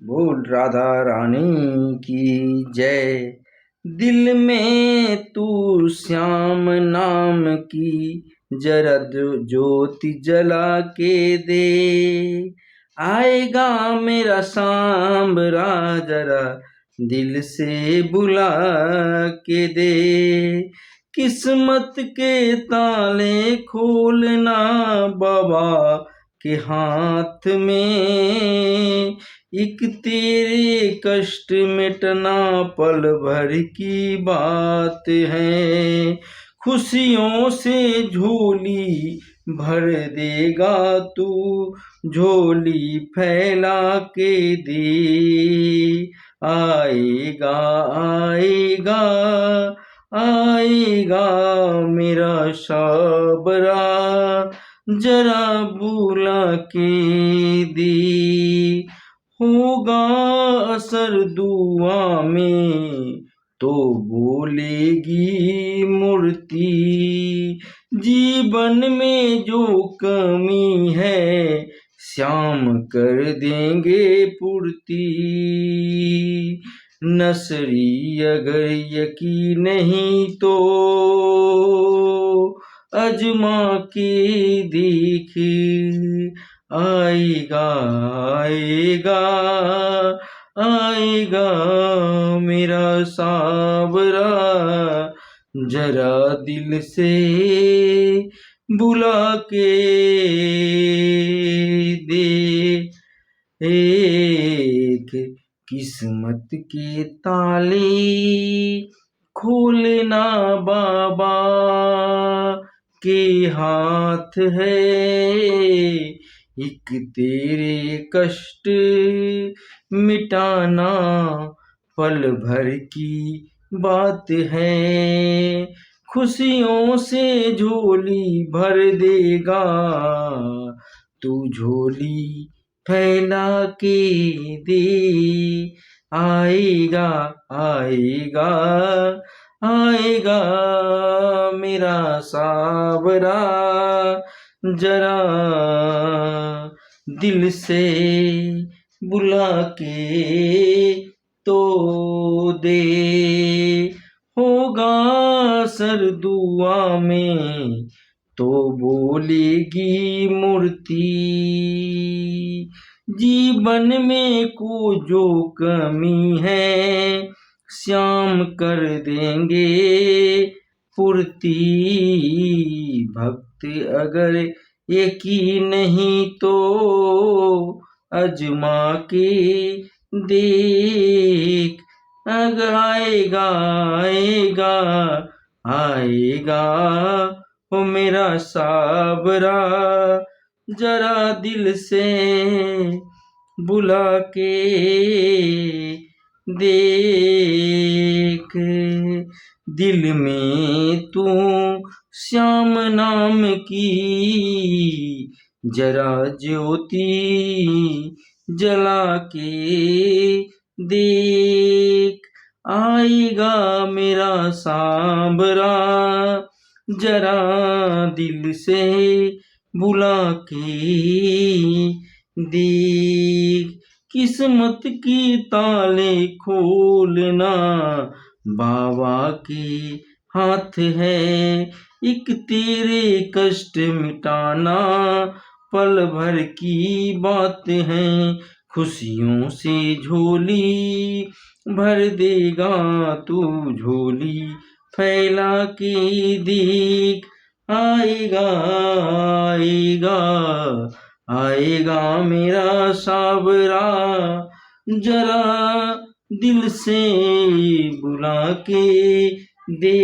बोल राधा रानी की जय। दिल में तू श्याम नाम की जरा ज्योति जला के दे। आएगा मेरा सांबरा जरा दिल से बुला के दे। किस्मत के ताले खोलना बाबा के हाथ में। एक तेरे कष्ट मिटना पल भर की बात है। खुशियों से झोली भर देगा तू झोली फैला के दे। आएगा आएगा आएगा मेरा साबरा जरा बुला के दे। होगा असर दुआ में तो बोलेगी मूर्ति। जीवन में जो कमी है श्याम कर देंगे पूर्ति। नसरी अगर यकीन नहीं तो अजमा के देख। आएगा आएगा आएगा मेरा साबरा जरा दिल से बुला के दे। एक किस्मत के ताले खोलना बाबा के हाथ है। एक तेरे कष्ट मिटाना पल भर की बात है। खुशियों से झोली भर देगा तू झोली फैला के दे। आएगा आएगा आएगा मेरा साबरा जरा दिल से बुला के तो दे। होगा सर दुआ में तो बोलेगी मूर्ति। जीवन में को जो कमी है श्याम कर देंगे पूर्ति। भक्त अगर यकीन नहीं तो अजमा के देख। अगर आएगा आएगा आएगा ओ मेरा साबरा जरा दिल से बुला के देख। दिल में तू श्याम नाम की जरा ज्योति जला के देख। आएगा मेरा सांबरा जरा दिल से बुला के देख। किस्मत की ताले खोलना बाबा के हाथ है। एक तेरे कष्ट मिटाना पल भर की बात है। खुशियों से झोली भर देगा तू झोली फैला के देख। आएगा आएगा आएगा मेरा साबरा जरा दिल से बुला के दे।